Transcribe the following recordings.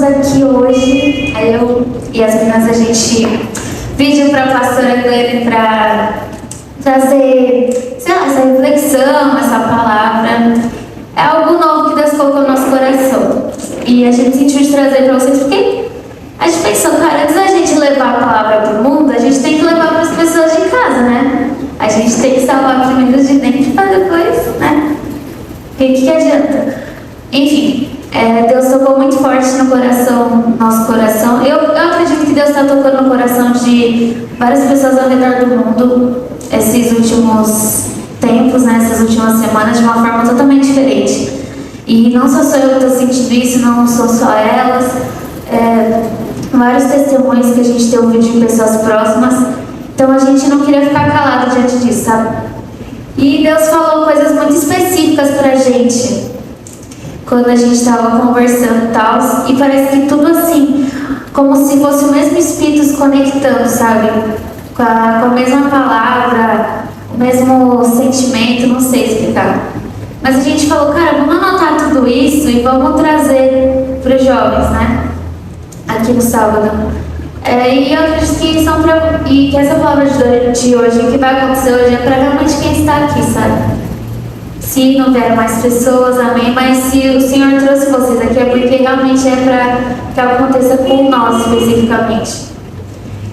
aqui hoje, aí eu e as meninas, a gente pediu para a pastora Glenn para trazer, sei lá, essa reflexão, essa palavra. É algo novo que Deus colocou no nosso coração. E a gente sentiu de trazer para vocês, porque a gente pensou, cara, antes da gente levar a palavra para o mundo, a gente tem que levar para as pessoas de casa, né? A gente tem que salvar primeiro de dentro para depois, né? O que adianta? Enfim, Deus tocou muito forte no nosso coração. Eu acredito que Deus está tocando no coração de várias pessoas ao redor do mundo esses últimos tempos, né, essas últimas semanas, de uma forma totalmente diferente. E não sou só eu que estou sentindo isso, não sou só elas. Vários testemunhos que a gente tem ouvido de pessoas próximas. Então a gente não queria ficar calado diante disso, sabe? E Deus falou coisas muito específicas pra gente quando a gente estava conversando e tal. E parece que tudo assim, como se fosse o mesmo Espírito se conectando, sabe? Com a mesma palavra, o mesmo sentimento, não sei explicar. Mas a gente falou, cara, vamos anotar tudo isso e vamos trazer para os jovens, né? Aqui no sábado. E eu acredito que essa palavra de hoje, o que vai acontecer hoje, é para realmente quem está aqui, sabe? Se não vier mais pessoas, amém. Mas se o Senhor trouxe vocês aqui, é porque realmente é para que aconteça com nós especificamente.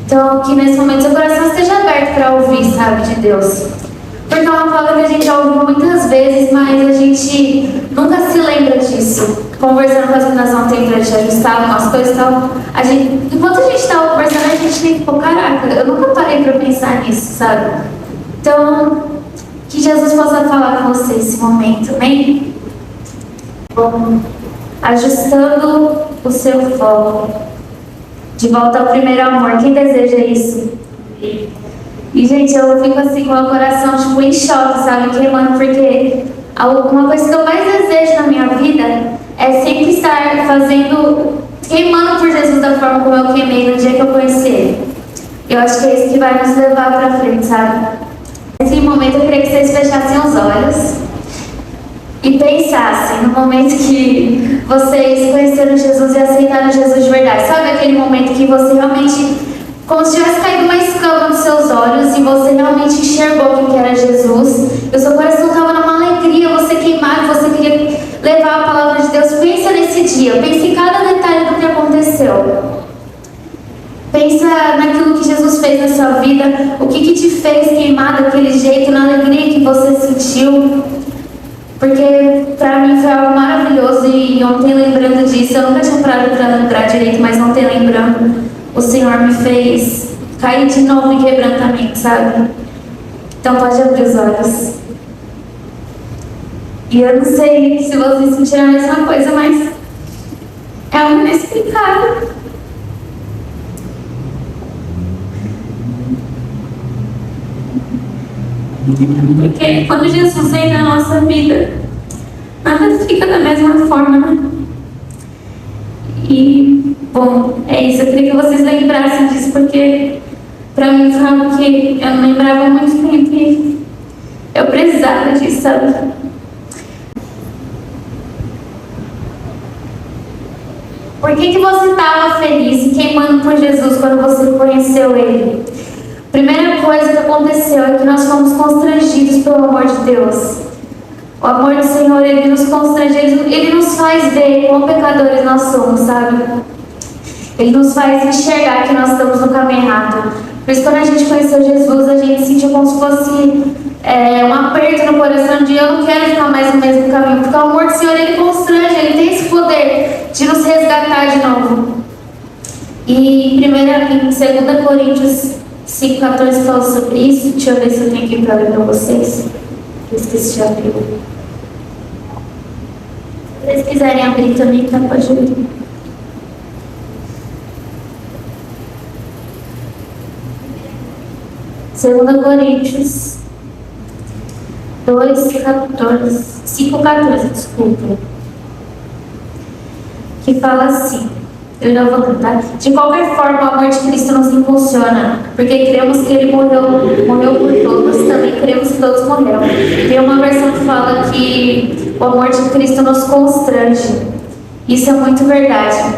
Então, que nesse momento seu coração esteja aberto para ouvir, sabe, de Deus. Porque é uma palavra que a gente já ouviu muitas vezes, mas a gente nunca se lembra disso. Conversando com as meninas ontem pra gente ajustar algumas coisas e tal. Enquanto a gente estava conversando, a gente tem que, caraca, eu nunca parei para pensar nisso, sabe? Então, que Jesus possa falar com você nesse momento, amém? Bom, ajustando o seu foco. De volta ao primeiro amor. Quem deseja isso? E, gente, eu fico assim com o coração, tipo, em choque, sabe? Queimando, porque uma coisa que eu mais desejo na minha vida é sempre estar queimando por Jesus da forma como eu queimei no dia que eu conheci Ele. Eu acho que é isso que vai nos levar pra frente, sabe? Nesse momento eu queria que vocês fechassem os olhos e pensassem no momento que vocês conheceram Jesus e aceitaram Jesus de verdade. Sabe aquele momento que você realmente, como se tivesse caído uma escama nos seus olhos e você realmente enxergou que era Jesus, e o seu coração estava numa alegria, você queimado, você queria levar a palavra de Deus. Pensa nesse dia, pensa em cada detalhe do que aconteceu. Pensa naquilo que Jesus fez na sua vida, o que te fez queimar daquele jeito, na alegria que você sentiu. Porque pra mim foi algo maravilhoso e ontem lembrando disso, eu nunca tinha parado pra lembrar direito, mas ontem lembrando, o Senhor me fez cair de novo em quebrantamento, sabe? Então pode abrir os olhos. E eu não sei se vocês sentiram a mesma coisa, mas é algo inexplicável. Porque quando Jesus vem na nossa vida, nada fica da mesma forma, né? E, bom, é isso. Eu queria que vocês lembrassem disso, porque pra mim foi algo que eu não lembrava há muito tempo e eu precisava disso, sabe? Por que você estava feliz e queimando por Jesus quando você conheceu Ele? Primeira coisa que aconteceu é que nós fomos constrangidos pelo amor de Deus. O amor do Senhor, Ele nos constrange, Ele nos faz ver quão pecadores nós somos, sabe? Ele nos faz enxergar que nós estamos no caminho errado. Por isso, quando a gente conheceu Jesus, a gente sentiu como se fosse um aperto no coração de eu não quero ficar mais no mesmo caminho. Porque o amor do Senhor, Ele constrange, Ele tem esse poder de nos resgatar de novo. E em 2 Coríntios 5,14 fala sobre isso. Deixa eu ver se eu tenho aqui para ler para vocês. Eu esqueci de abrir. Se vocês quiserem abrir também, tá? Pode abrir. Segunda Coríntios 5,14, desculpa. Que fala assim. Eu já vou cantar. De qualquer forma, o amor de Cristo nos impulsiona, porque cremos que Ele morreu por todos, também cremos que todos morreram. Tem uma versão que fala que o amor de Cristo nos constrange. Isso é muito verdade.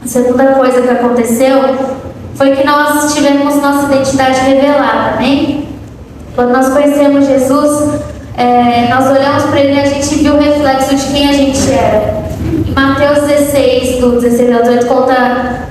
A segunda coisa que aconteceu foi que nós tivemos nossa identidade revelada, amém? Quando nós conhecemos Jesus, nós olhamos para Ele e a gente viu o reflexo de quem a gente era. Em Mateus 16, do 16 ao 18, conta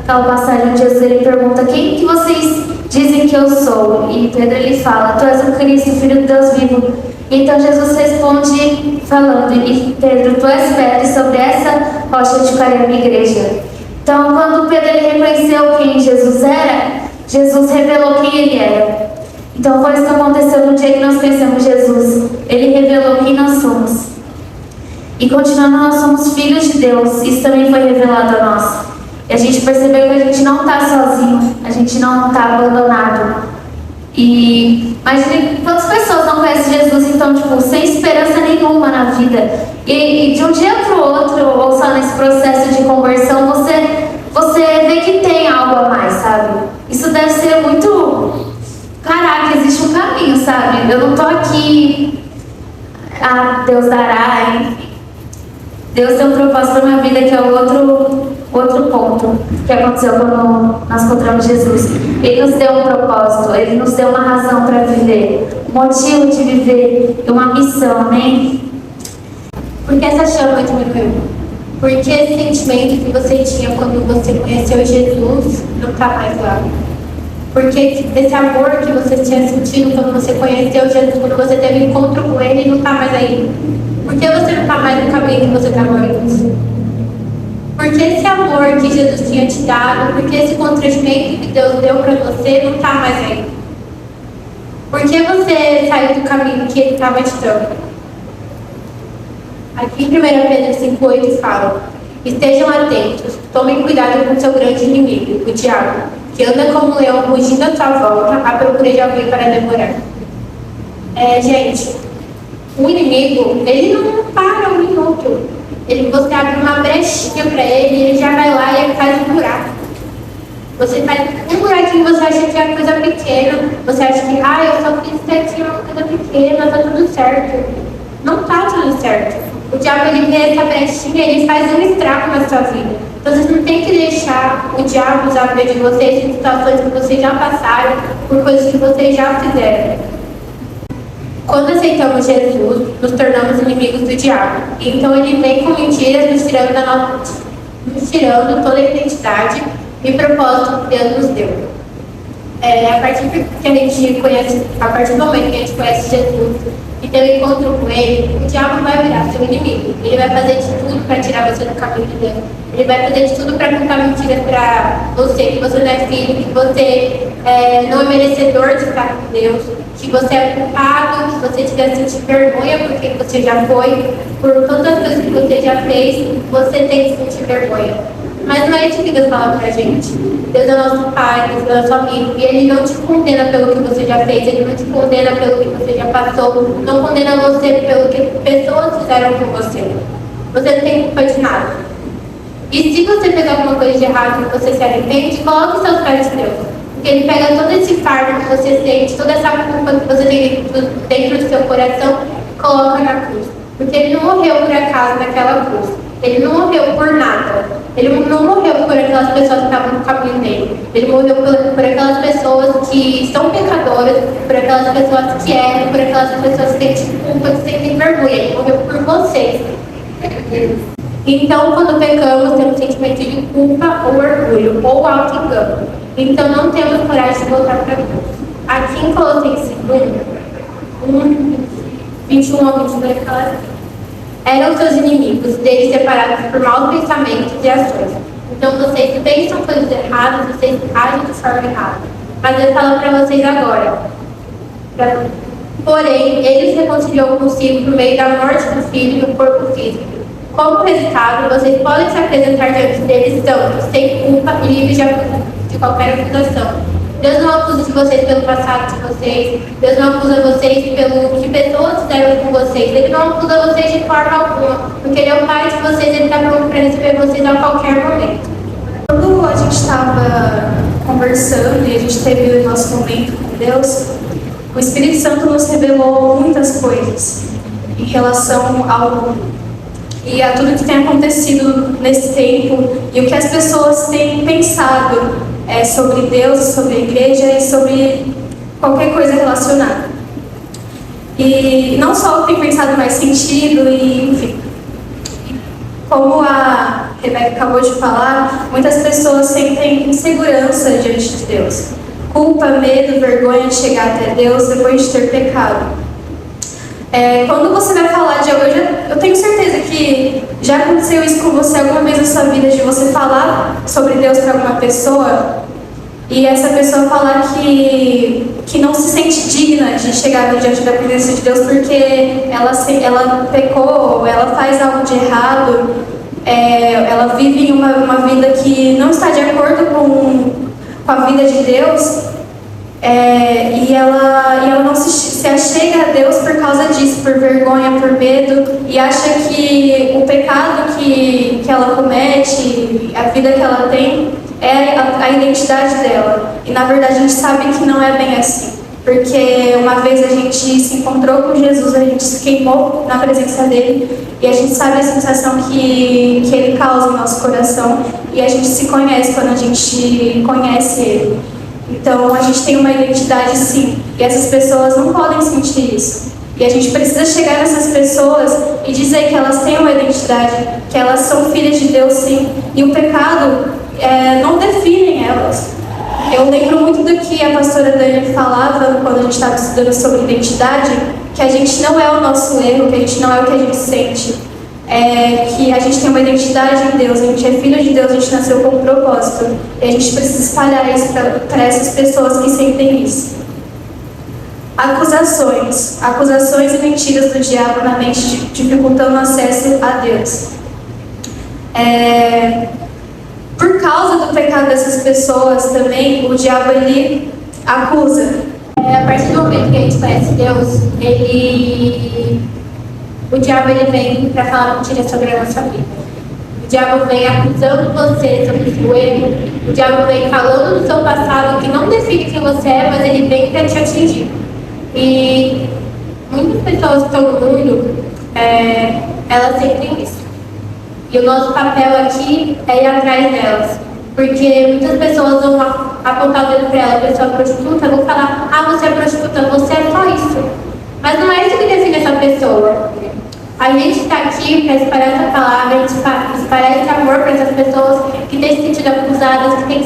aquela passagem onde Jesus ele pergunta: quem que vocês dizem que eu sou? E Pedro ele fala: tu és o Cristo, Filho de Deus vivo. E então Jesus responde falando: e Pedro, tu és Pedro, e sobre essa rocha eu edificarei a minha igreja. Então, quando Pedro ele reconheceu quem Jesus era, Jesus revelou quem ele era. Então foi isso que aconteceu no dia que nós conhecemos Jesus. Ele revelou quem nós somos. E continuando, nós somos filhos de Deus. Isso também foi revelado a nós. E a gente percebeu que a gente não está sozinho. A gente não está abandonado. E imagine quantas pessoas não conhecem Jesus, então, tipo, sem esperança nenhuma na vida. E de um dia para o outro, ou só nesse processo de conversão, você vê que tem algo a mais, sabe? Isso deve ser muito... Caraca, existe um caminho, sabe? Eu não tô aqui, Deus dará, enfim. Deus tem um propósito para minha vida, que é o outro ponto que aconteceu quando nós encontramos Jesus. Ele nos deu um propósito, Ele nos deu uma razão para viver, um motivo de viver e uma missão, amém? Por que essa chama diminuiu? Porque esse sentimento que você tinha quando você conheceu Jesus não está mais lá. Porque esse amor que você tinha sentido quando você conheceu Jesus, quando você teve encontro com Ele, não está mais aí. Por que você não está mais no caminho que você estava antes? Porque esse amor que Jesus tinha te dado, porque esse constrangimento que Deus deu para você, não está mais aí. Por que você saiu do caminho que Ele estava te dando? Aqui em 1 Pedro 5,8 fala: estejam atentos, tomem cuidado com seu grande inimigo, o diabo, que anda como um leão rugindo à sua volta, à procura de alguém para devorar. Gente, o inimigo, ele não para um minuto. Você abre uma brechinha para ele já vai lá e faz um buraco. Você faz um buraquinho, você acha que é coisa pequena, você acha que, eu só fiz isso aqui, uma coisa pequena, tá tudo certo. Não tá tudo certo. O diabo, ele vê essa brechinha, ele faz um estrago na sua vida. Então, vocês não tem que deixar o diabo usar a vida de vocês em situações que vocês já passaram, por coisas que vocês já fizeram. Quando aceitamos Jesus, nos tornamos inimigos do diabo. Então, ele vem com mentiras, nos tirando toda a identidade e propósito que Deus nos deu. A partir do momento que a gente conhece Jesus e tem um encontro com Ele, o diabo vai virar seu inimigo. Ele vai fazer de tudo para tirar você do caminho de Deus. Ele vai fazer de tudo para contar mentiras para você, que você não é filho, que você não é merecedor de estar com Deus, que você é culpado, que você tiver sentir vergonha porque você já foi, por todas as coisas que você já fez, você tem que sentir vergonha. Mas não é isso que Deus fala pra gente. Deus é nosso Pai, Deus é nosso amigo, e Ele não te condena pelo que você já fez, Ele não te condena pelo que você já passou, não condena você pelo que pessoas fizeram com você. Você não tem culpa de nada. E se você fez alguma coisa de errado e você se arrepende, coloque os seus pés de Deus. Porque Ele pega todo esse fardo que você sente, toda essa culpa que você tem dentro do seu coração, e coloca na cruz. Porque Ele não morreu por acaso naquela cruz. Ele não morreu por nada. Ele não morreu por aquelas pessoas que estavam no caminho dele. Ele morreu por aquelas pessoas que são pecadoras, por aquelas pessoas que erram, por aquelas pessoas que sentem culpa, que sentem vergonha. Ele morreu por vocês. Então, quando pecamos, temos sentimento de culpa ou orgulho, ou auto-engano. Então, não temos coragem de voltar para Deus. Aqui em Colossenses 21 ao 22, fala assim: eram seus inimigos, deles separados por maus pensamentos e ações. Então vocês pensam coisas erradas, vocês agem de forma errada. Mas Deus fala para vocês agora. Porém, Ele se reconciliou consigo por meio da morte do Filho no corpo físico. Como resultado, vocês podem se apresentar diante deles santos, sem culpa e livres de qualquer acusação. Deus não acusa de vocês pelo passado de vocês. Deus não acusa vocês pelo que pessoas fizeram com vocês. Ele não acusa vocês de forma alguma, porque Ele é o Pai de vocês, Ele está pronto para receber vocês a qualquer momento. Quando a gente estava conversando e a gente teve o nosso momento com Deus, o Espírito Santo nos revelou muitas coisas em relação ao e a tudo que tem acontecido nesse tempo e o que as pessoas têm pensado sobre Deus, sobre a igreja e sobre qualquer coisa relacionada. E não só tem pensado mais sentido e, enfim, como a Rebeca acabou de falar, muitas pessoas sentem insegurança diante de Deus. Culpa, medo, vergonha de chegar até Deus depois de ter pecado. Quando você vai falar de algo, eu tenho certeza que já aconteceu isso com você alguma vez na sua vida, de você falar sobre Deus para alguma pessoa e essa pessoa falar que não se sente digna de chegar diante da presença de Deus porque ela pecou, ela faz algo de errado, ela vive uma vida que não está de acordo com a vida de Deus, e ela não se achega a Deus por causa disso, por vergonha, por medo, e acha que o pecado que ela comete, a vida que ela tem, é a identidade dela. E na verdade a gente sabe que não é bem assim. Porque uma vez a gente se encontrou com Jesus, a gente se queimou na presença dele e a gente sabe a sensação que ele causa no nosso coração e a gente se conhece quando a gente conhece ele. Então a gente tem uma identidade sim, e essas pessoas não podem sentir isso. E a gente precisa chegar nessas pessoas e dizer que elas têm uma identidade, que elas são filhas de Deus sim, e o pecado não define elas. Eu lembro muito do que a pastora Dani falava quando a gente estava estudando sobre identidade, que a gente não é o nosso erro, que a gente não é o que a gente sente, que a gente tem uma identidade em Deus, a gente é filho de Deus, a gente nasceu com um propósito, e a gente precisa espalhar isso para essas pessoas que sentem isso. Acusações e mentiras do diabo na mente, dificultando o acesso a Deus. Por causa do pecado dessas pessoas também, o diabo ele acusa. A partir do momento que a gente conhece Deus, o diabo ele vem para falar mentira sobre a nossa vida. O diabo vem acusando você sobre o seu erro. O diabo vem falando do seu passado que não define quem você é, mas ele vem para te atingir. E muitas pessoas que estão no mundo, elas sentem isso. E o nosso papel aqui é ir atrás delas. Porque muitas pessoas vão apontar o dedo para ela, a pessoa prostituta, vão falar: ah, você é prostituta, você é só isso. Mas não é isso que define essa pessoa. A gente está aqui para espalhar essa palavra, espalhar esse amor para essas pessoas que têm se sentido acusadas, que têm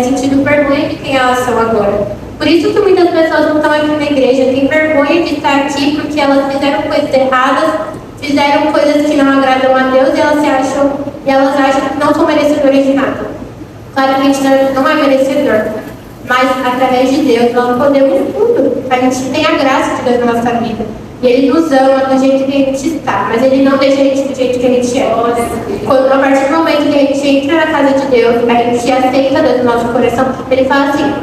sentido vergonha de quem elas são agora. Por isso que muitas pessoas não estão aqui na igreja, têm vergonha de estar aqui porque elas fizeram coisas erradas, fizeram coisas que não agradam a Deus e elas acham que não são merecedoras de nada. Claro que a gente não é merecedor, mas através de Deus nós podemos tudo. A gente tem a graça de Deus na nossa vida. E Ele nos ama do jeito que a gente está, mas Ele não deixa a gente do jeito que a gente é. A partir do momento que a gente entra na casa de Deus, a gente aceita Deus no nosso coração, Ele fala assim: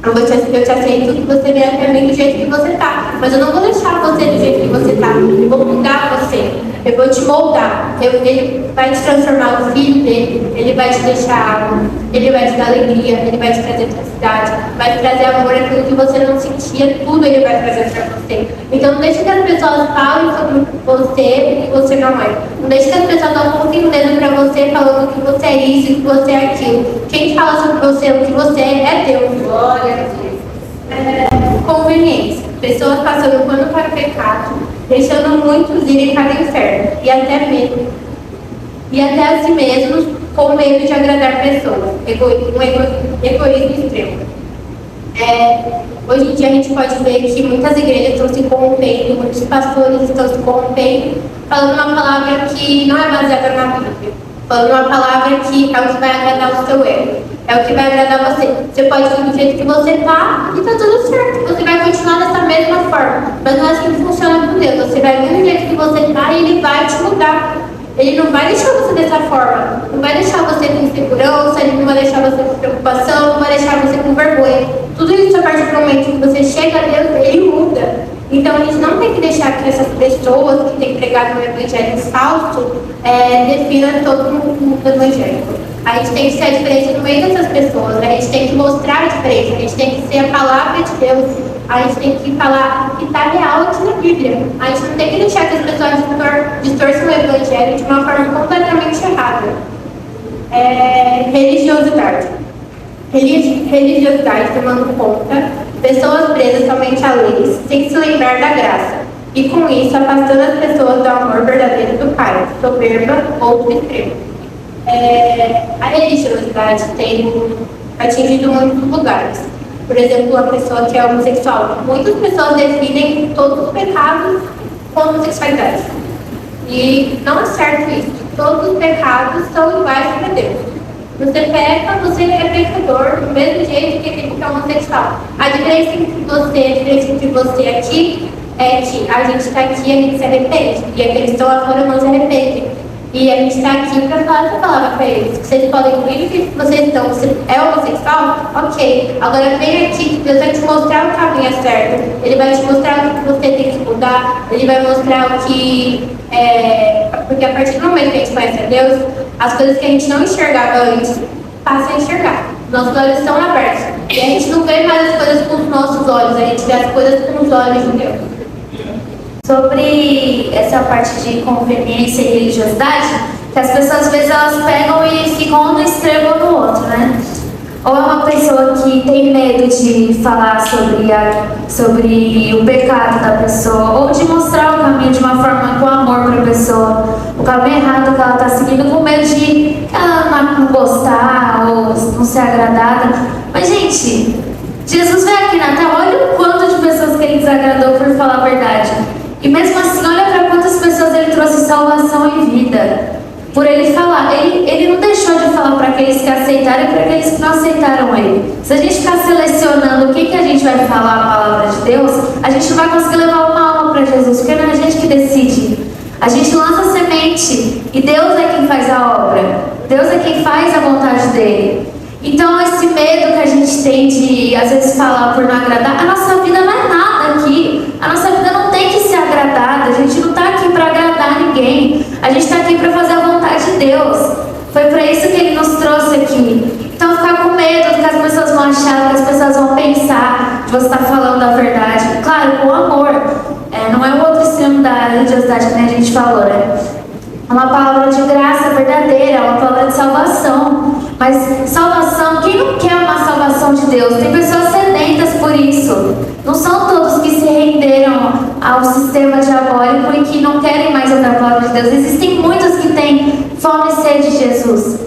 eu te aceito que você venha até mim do jeito que você está, mas eu não vou deixar você do jeito que você está. Eu vou mudar você, eu vou te moldar. Ele vai te transformar no filho dele, ele vai te deixar algo, ele vai te dar alegria, ele vai te trazer felicidade, vai te trazer amor, aquilo que você não sentia, tudo ele vai trazer para você. Então não deixe que as pessoas falem sobre você o que você não é. Não deixe que as pessoas apontem o dedo para você falando que você é isso, que você é aquilo. Quem fala sobre você o que você é Deus. Glória a Deus. Conveniência. Pessoas passando pano para o pecado, deixando muitos irem para o inferno, e até medo. E até a si mesmos, com medo de agradar pessoas. Egoísmo extremo. Hoje em dia a gente pode ver que muitas igrejas estão se corrompendo, muitos pastores estão se corrompendo, falando uma palavra que não é baseada na Bíblia, falando uma palavra que é o que vai agradar o seu ego, é o que vai agradar você. Você pode ir do jeito que você está e está tudo certo, você vai continuar dessa mesma forma, mas não é assim que funciona com Deus. Você vai vir do jeito que você está e Ele vai te mudar. Ele não vai deixar você dessa forma, não vai deixar você com insegurança, Ele não vai deixar você com preocupação, não vai deixar você com vergonha. Tudo isso, a partir do momento que você chega a Deus, Ele muda. Então a gente não tem que deixar que essas pessoas que têm pregado um evangelho falso definam todo mundo evangélico. A gente tem que ser a diferença no meio dessas pessoas, a gente tem que mostrar a diferença, a gente tem que ser a palavra de Deus A gente tem que falar o que está real aqui na Bíblia. A gente não tem que deixar que as pessoas distorçam o evangelho de uma forma completamente errada. Religiosidade. Religiosidade tomando conta, pessoas presas somente a leis, sem se lembrar da graça. E com isso, afastando as pessoas do amor verdadeiro do Pai, soberba ou extremo. A religiosidade tem atingido muitos lugares. Por exemplo, a pessoa que é homossexual. Muitas pessoas definem todos os pecados como homossexualidade. E não é certo isso. Todos os pecados são iguais para Deus. Você peca, você é pecador do mesmo jeito que aquele que é homossexual. A diferença entre você aqui é que a gente está aqui e a gente se arrepende. E aqueles que estão lá fora não se arrependem. E a gente está aqui para falar essa palavra para eles. Vocês podem ouvir que vocês estão. Você é homossexual? Ok. Agora vem aqui que Deus vai te mostrar o caminho certo. Ele vai te mostrar o que você tem que mudar. Ele vai mostrar o que. Porque a partir do momento que a gente conhece a Deus, as coisas que a gente não enxergava antes, passa a enxergar. Nossos olhos estão abertos. E a gente não vê mais as coisas com os nossos olhos, a gente vê as coisas com os olhos de Deus. Sobre essa parte de conveniência e religiosidade, que as pessoas às vezes elas pegam e ficam um no extremo ou no outro, né? Ou é uma pessoa que tem medo de falar sobre o pecado da pessoa, ou de mostrar o caminho de uma forma com amor para a pessoa, o caminho errado que ela está seguindo, com medo de ela não gostar ou não ser agradada. Mas, gente, Jesus veio aqui na Terra, olha o quanto de pessoas que ele desagradou por falar a verdade. E mesmo assim, olha para quantas pessoas ele trouxe salvação e vida. Por ele falar, ele não deixou de falar para aqueles que aceitaram e para aqueles que não aceitaram ele. Se a gente ficar selecionando o que a gente vai falar a palavra de Deus, a gente não vai conseguir levar uma alma para Jesus, porque não é a gente que decide. A gente lança a semente e Deus é quem faz a obra. Deus é quem faz a vontade dele. Então, esse medo que a gente tem de, às vezes, falar por não agradar, a nossa vida não é nada aqui. A nossa vida não tem que ser agradada. A gente não está aqui para agradar ninguém. A gente está aqui para fazer a vontade de Deus. Foi para isso que ele nos trouxe aqui. Então, ficar com medo do que as pessoas vão achar, do que as pessoas vão pensar, de você estar falando a verdade. Claro, com amor. Não é o outro extremo da religiosidade que a gente falou, né? É uma palavra de graça verdadeira, é uma palavra de salvação. Mas salvação, quem não quer uma salvação de Deus? Tem pessoas sedentas por isso. Não são todos que se renderam ao sistema diabólico e que não querem mais ouvir a palavra de Deus. Existem muitos que têm fome e sede de Jesus.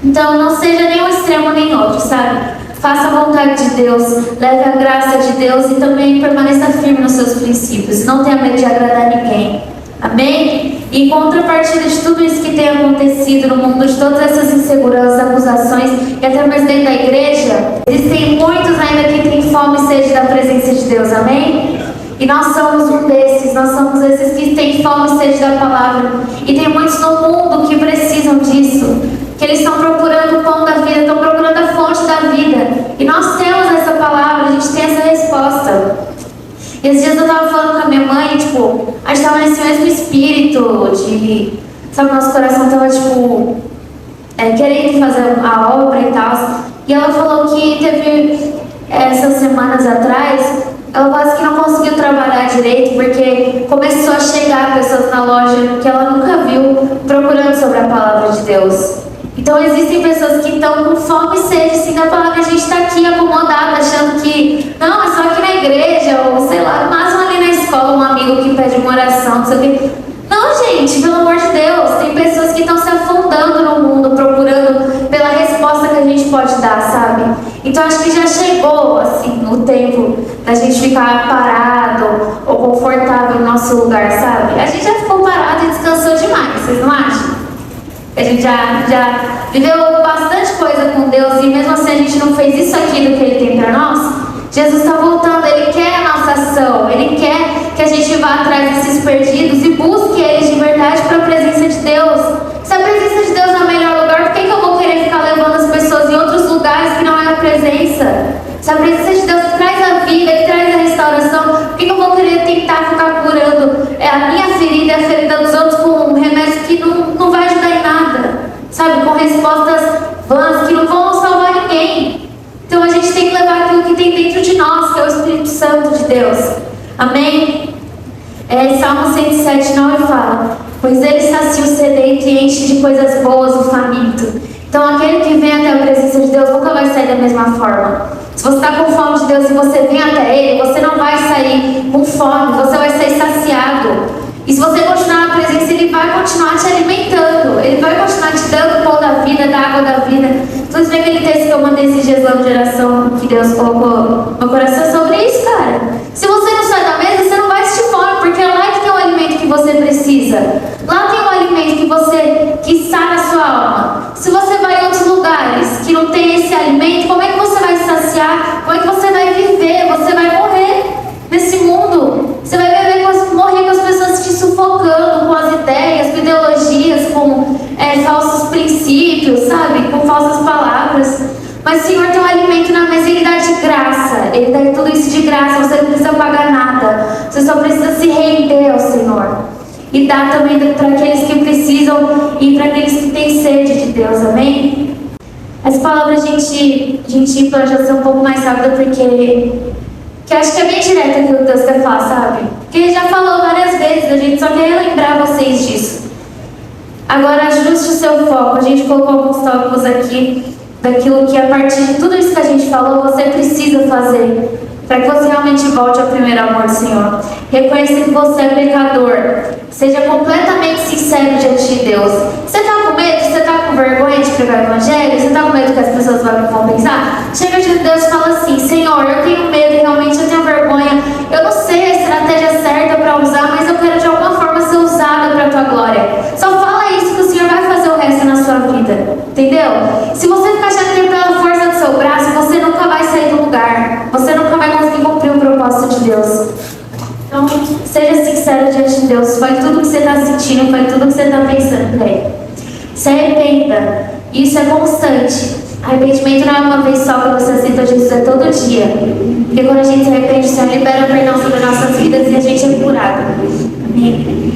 Então não seja nem um extremo nem outro, sabe? Faça a vontade de Deus, leve a graça de Deus e também permaneça firme nos seus princípios. Não tenha medo de agradar ninguém. Amém? E em contrapartida de tudo isso que tem acontecido no mundo, de todas essas inseguranças, acusações, e até mesmo dentro da igreja, existem muitos ainda que têm fome e sede da presença de Deus. Amém? E nós somos um desses, nós somos esses que têm fome e sede da palavra. E tem muitos no mundo que precisam disso, que eles estão procurando o pão da vida, estão procurando a fonte da vida. E nós temos essa palavra, a gente tem essa resposta. E esses dias eu estava falando com a minha mãe, tipo, a gente estava nesse mesmo espírito de, sabe, nosso coração estava, tipo, querendo fazer a obra e tal. E ela falou que teve, essas semanas atrás, ela quase que não conseguiu trabalhar direito, porque começou a chegar pessoas na loja que ela nunca viu, procurando sobre a palavra de Deus. Então existem pessoas que estão com fome e sede, assim, da palavra. A gente está aqui acomodada, achando que não, é só aqui na igreja, ou sei lá, mais ali na escola, um amigo que pede uma oração, não sei o quê. Não, gente, pelo amor de Deus, tem pessoas que estão se afundando no mundo, procurando pela resposta que a gente pode dar, sabe? Então acho que já chegou, assim, o tempo da gente ficar parado ou confortável no nosso lugar, sabe? A gente já ficou parado e descansou demais, vocês não acham? A gente já viveu bastante coisa com Deus e mesmo assim a gente não fez isso aqui do que Ele tem para nós. Jesus está voltando, Ele quer a nossa ação, Ele quer que a gente vá atrás desses perdidos e busque eles de verdade para a presença de Deus. Se a presença de Deus é o melhor lugar, por que eu vou querer ficar levando as pessoas em outros lugares que não é a presença? Se a presença de Deus traz a vida, Ele traz a restauração, por que eu vou querer tentar ficar curando a minha ferida e a ferida dos outros com remédios que não vai ajudar em nada? Sabe, com respostas vãs que não vão salvar ninguém. Então a gente tem que levar aquilo que tem dentro de nós, que é o Espírito Santo de Deus. Amém? Salmo 107:9 fala: pois ele sacia o sedento e enche de coisas boas o faminto. Então aquele que vem até a presença de Deus nunca vai sair da mesma forma. Se você está com fome de Deus e você vem até Ele, você não vai sair com fome, você vai sair saciado. E se você continuar na presença, Ele vai continuar te alimentando. Ele vai continuar te dando o pão da vida, da água da vida. Vocês veem aquele texto que eu mandei esses dias lá no Geração, que Deus colocou no meu coração sobre isso, cara. Se você não sai da mesa, você não vai sentir fome, porque é lá que tem o alimento que você precisa. Lá tem o alimento que está na sua alma. Se você vai em outros lugares que não tem esse alimento, como é que você vai se saciar? Como é que você vai viver? Você vai morrer nesse mundo. Você vai morrer com as pessoas te sufocando, com as ideias, com ideologias, com falsos princípios, sabe? Com falsas palavras. Mas o Senhor tem um alimento na mesa, Ele dá de graça. Ele dá tudo isso de graça, você não precisa pagar nada. Você só precisa se render ao Senhor. E dá também para aqueles que precisam e para aqueles que têm sede de Deus, amém? Essa palavra a gente planeja ser um pouco mais rápida porque eu acho que é bem direto aquilo que Deus quer falar, sabe? Porque Ele já falou várias vezes, a gente só quer lembrar vocês disso. Agora ajuste o seu foco, a gente colocou alguns tópicos aqui daquilo que a partir de tudo isso que a gente falou, você precisa fazer para que você realmente volte ao primeiro amor do Senhor. Reconheça que você é pecador. Seja completamente sincero diante de Deus. Você está com medo? Você está com vergonha de pregar o Evangelho? Você está com medo que as pessoas vão pensar? Chega diante de Deus e fala assim: Senhor, eu tenho medo, realmente eu tenho vergonha. Eu não sei a estratégia certa para usar, mas eu quero de alguma forma ser usada para a Tua glória. Só fala isso que o Senhor vai fazer o resto na sua vida. Entendeu? Se você ficar achando que pela força do seu braço, você nunca vai sair do lugar. Você nunca vai conseguir cumprir o propósito de Deus. Então, seja sincero diante de Deus. Foi tudo que você está sentindo, foi tudo que você está pensando. Se arrependa. Isso é constante. Arrependimento não é uma vez só que você aceita Jesus, é todo dia. Porque quando a gente se arrepende, o Senhor libera o perdão sobre nossas vidas e a gente é curado. Amém?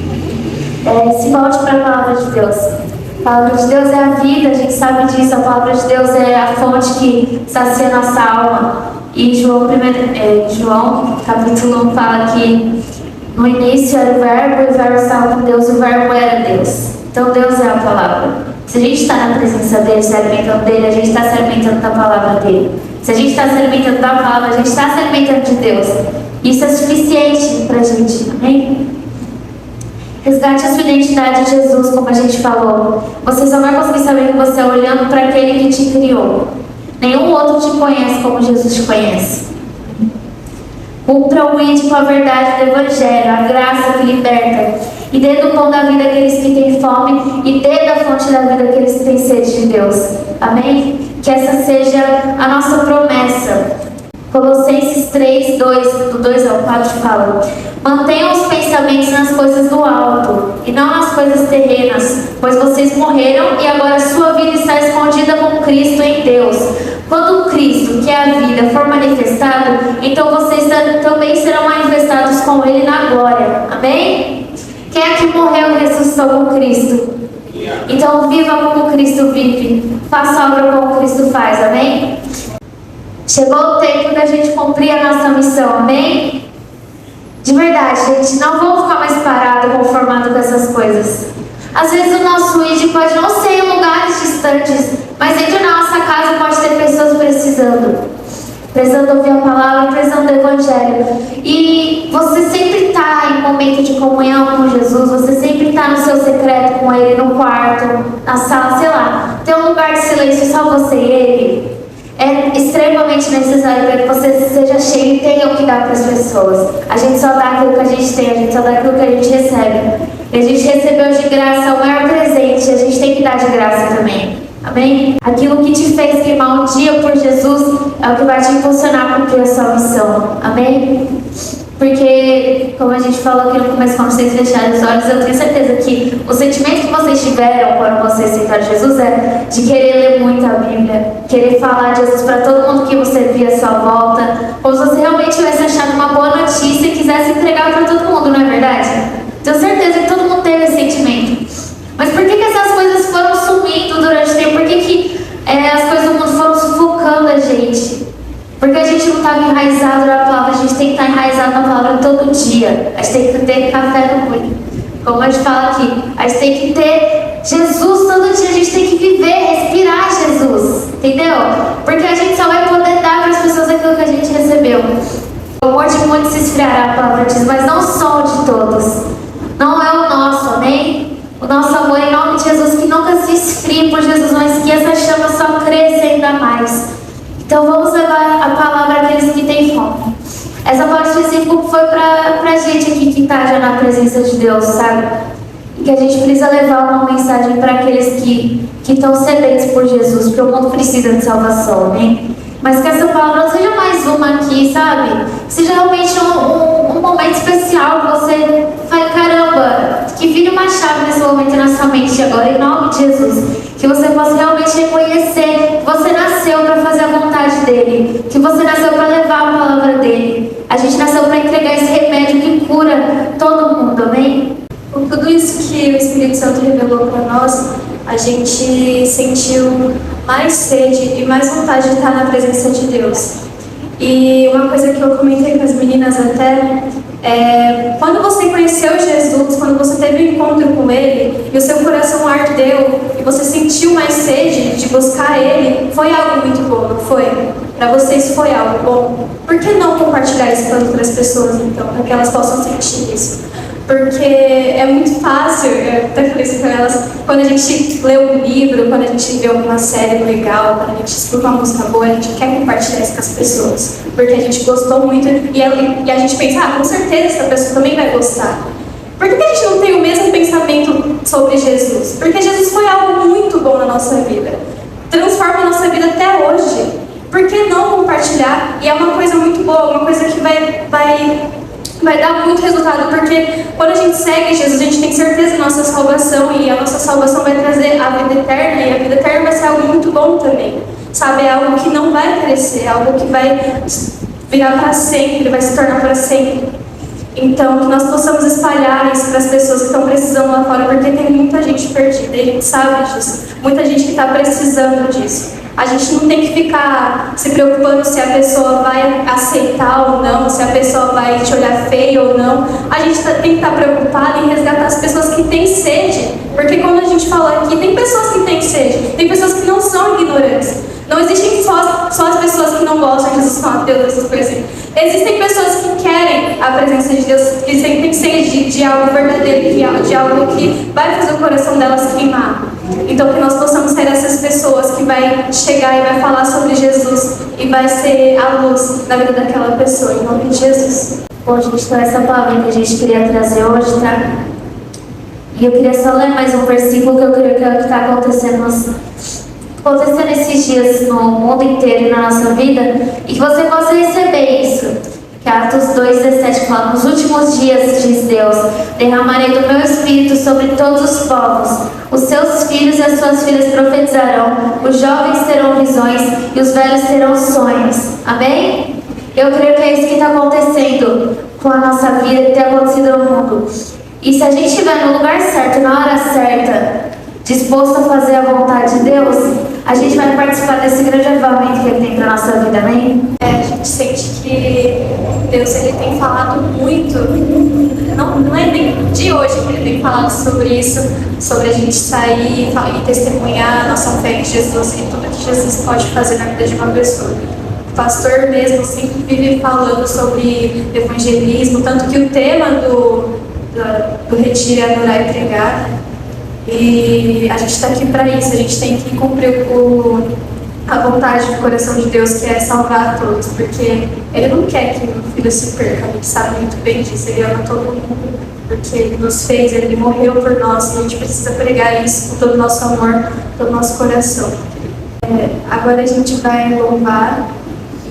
Se volte para a palavra de Deus. A palavra de Deus é a vida, a gente sabe disso. A palavra de Deus é a fonte que sacia nossa alma. E João capítulo 1 fala que no início era o verbo, e o verbo estava com Deus, e o verbo era Deus. Então Deus é a palavra. Se a gente está na presença dele, se alimentando dele, a gente está se alimentando da palavra dele. Se a gente está se alimentando da palavra, a gente está se alimentando de Deus. Isso é suficiente para a gente, amém? Resgate a sua identidade em Jesus, como a gente falou. Você só vai conseguir saber que você é olhando para aquele que te criou. Nenhum outro te conhece como Jesus te conhece. Cumpra o ide com a verdade do Evangelho, a graça que liberta. E dê do pão da vida àqueles que têm fome, e dê da fonte da vida àqueles que têm sede de Deus. Amém? Que essa seja a nossa promessa. Colossenses 3, do 2 ao 4 fala: mantenham os pensamentos nas coisas do alto e não nas coisas terrenas, pois vocês morreram e agora a sua vida está escondida com Cristo em Deus. Quando o Cristo, que é a vida, for manifestado, então vocês também serão manifestados com Ele na glória. Amém? Quem é que morreu e ressuscitou com Cristo? Então viva como Cristo vive, faça a obra como Cristo faz. Amém? Chegou o tempo da gente cumprir a nossa missão, amém? De verdade, gente, não vamos ficar mais parados, conformados com essas coisas. Às vezes o nosso ID pode não ser em lugares distantes, mas dentro da nossa casa pode ter pessoas precisando ouvir a palavra, precisando do Evangelho. E você sempre está em momento de comunhão com Jesus, você sempre está no seu secreto com Ele, no quarto, na sala, sei lá. Tem um lugar de silêncio, só você e Ele. É extremamente necessário para que você seja cheio e tenha o que dar para as pessoas. A gente só dá aquilo que a gente tem, a gente só dá aquilo que a gente recebe. E a gente recebeu de graça o maior presente, a gente tem que dar de graça também. Amém? Aquilo que te fez queimar um dia por Jesus é o que vai te impulsionar a cumprir a sua missão. Amém? Porque, como a gente falou aqui no começo, quando vocês fecharem os olhos, eu tenho certeza que o sentimento que vocês tiveram quando vocês aceitaram Jesus é de querer ler muito a Bíblia, querer falar de Jesus para todo mundo que você via à sua volta, como se você realmente tivesse achado uma boa notícia e quisesse entregar para todo mundo, não é verdade? Tenho certeza que todo mundo teve esse sentimento. Mas por que essas coisas foram sumindo durante o tempo? Por que as coisas do mundo foram sufocando a gente? Porque a gente não estava enraizado na palavra, a gente tem estar enraizado na palavra todo dia. A gente tem que ter café no olho. Como a gente fala aqui, a gente tem que ter Jesus todo dia. A gente tem que viver, respirar Jesus. Entendeu? Porque a gente só vai poder dar para as pessoas aquilo que a gente recebeu. O amor de muitos se esfriará, a palavra diz, mas não só o de todos. Não é o nosso, amém? O nosso amor em nome de Jesus, que nunca se esfrie por Jesus, mas que essa chama só cresça ainda mais. Então vamos levar a palavra àqueles que têm fome. Essa palavra específica foi pra gente aqui que está já na presença de Deus, sabe? E que a gente precisa levar uma mensagem para aqueles que estão sedentos por Jesus, porque o mundo precisa de salvação, amém? Mas que essa palavra não seja mais uma aqui, sabe? Que seja realmente um momento especial, que você fale, caramba, que vire uma chave nesse momento na sua mente agora, em nome de Jesus. Que você possa realmente reconhecer que você nasceu para fazer a vontade dEle, que você nasceu para levar a palavra dEle. A gente nasceu para entregar esse remédio que cura todo mundo, amém? Com tudo isso que o Espírito Santo revelou para nós, a gente sentiu mais sede e mais vontade de estar na presença de Deus. E uma coisa que eu comentei com as meninas até é, quando você conheceu Jesus, quando você teve um encontro com Ele e o seu coração ardeu e você sentiu mais sede de buscar Ele, foi algo muito bom, não foi? Para vocês foi algo bom? Por que não compartilhar isso com outras pessoas então, para que elas possam sentir isso? Porque é muito fácil, eu até falei isso com elas, quando a gente lê um livro, quando a gente vê uma série legal, quando a gente escuta uma música boa, a gente quer compartilhar isso com as pessoas. Porque a gente gostou muito e a gente pensa, com certeza essa pessoa também vai gostar. Por que a gente não tem o mesmo pensamento sobre Jesus? Porque Jesus foi algo muito bom na nossa vida. Transforma a nossa vida até hoje. Por que não compartilhar? E é uma coisa muito boa, uma coisa que vai dar muito resultado, porque quando a gente segue Jesus, a gente tem certeza da nossa salvação, e a nossa salvação vai trazer a vida eterna, e a vida eterna vai ser algo muito bom também, sabe? É algo que não vai crescer, é algo que vai virar para sempre, vai se tornar para sempre. Então, que nós possamos espalhar isso para as pessoas que estão precisando lá fora, porque tem muita gente perdida, e a gente sabe disso, muita gente que está precisando disso. A gente não tem que ficar se preocupando se a pessoa vai aceitar ou não, se a pessoa vai te olhar feio ou não. A gente tem que estar preocupado em resgatar as pessoas que têm sede. Porque quando a gente fala aqui, tem pessoas que têm sede, tem pessoas que não são ignorantes. Não existem só as pessoas que não gostam de Jesus, são ateus, essas coisas assim. Existem pessoas que querem a presença de Deus, que sentem sede de algo verdadeiro, de algo que vai fazer o coração delas queimar. Então que nós possamos ser essas pessoas que vai chegar e vai falar sobre Jesus e vai ser a luz na vida daquela pessoa, em nome de Jesus. Bom, gente, então essa palavra que a gente queria trazer hoje, tá? E eu queria só ler mais um versículo que eu creio que é o que está acontecendo esses dias no mundo inteiro e na nossa vida, e que você possa receber isso. Que Atos 2,17 fala, nos últimos dias, diz Deus, derramarei do meu Espírito sobre todos os povos. Os seus filhos e as suas filhas profetizarão, os jovens terão visões e os velhos terão sonhos. Amém? Eu creio que é isso que está acontecendo com a nossa vida, que tem acontecido no mundo. E se a gente estiver no lugar certo, na hora certa, disposto a fazer a vontade de Deus, a gente vai participar desse grande avivamento que Ele tem para a nossa vida, amém? A gente sente que Deus ele tem falado muito, não é nem de hoje que Ele tem falado sobre isso, sobre a gente sair e testemunhar a nossa fé em Jesus e tudo que Jesus pode fazer na vida de uma pessoa. O pastor mesmo sempre vive falando sobre evangelismo, tanto que o tema do retiro é adorar e pregar. E a gente está aqui para isso, a gente tem que cumprir a vontade do coração de Deus, que é salvar a todos, porque Ele não quer que o filho se perca, a gente sabe muito bem disso, Ele ama todo mundo, porque Ele nos fez, Ele morreu por nós, e a gente precisa pregar isso com todo o nosso amor, todo o nosso coração. Agora a gente vai louvar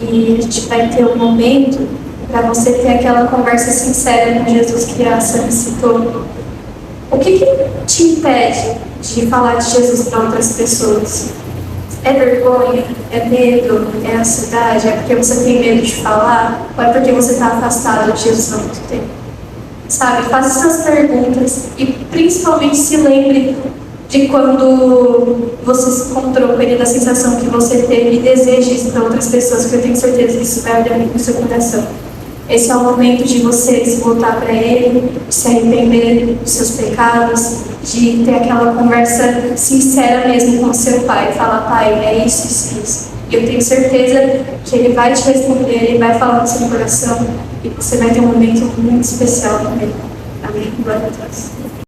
e a gente vai ter um momento para você ter aquela conversa sincera com Jesus que a Sam citou. O que te impede de falar de Jesus para outras pessoas? É vergonha? É medo? É ansiedade? É porque você tem medo de falar? Ou é porque você está afastado de Jesus há muito tempo? Sabe, faça essas perguntas e principalmente se lembre de quando você se encontrou com Ele, da sensação que você teve, e deseje isso para outras pessoas, porque eu tenho certeza que isso vai arder muito no seu coração. Esse é o momento de você se voltar para Ele, de se arrepender dos seus pecados, de ter aquela conversa sincera mesmo com o seu Pai. Falar, Pai, é isso. E eu tenho certeza que Ele vai te responder, Ele vai falar no seu coração e você vai ter um momento muito especial com Ele. Amém? Glória a Deus.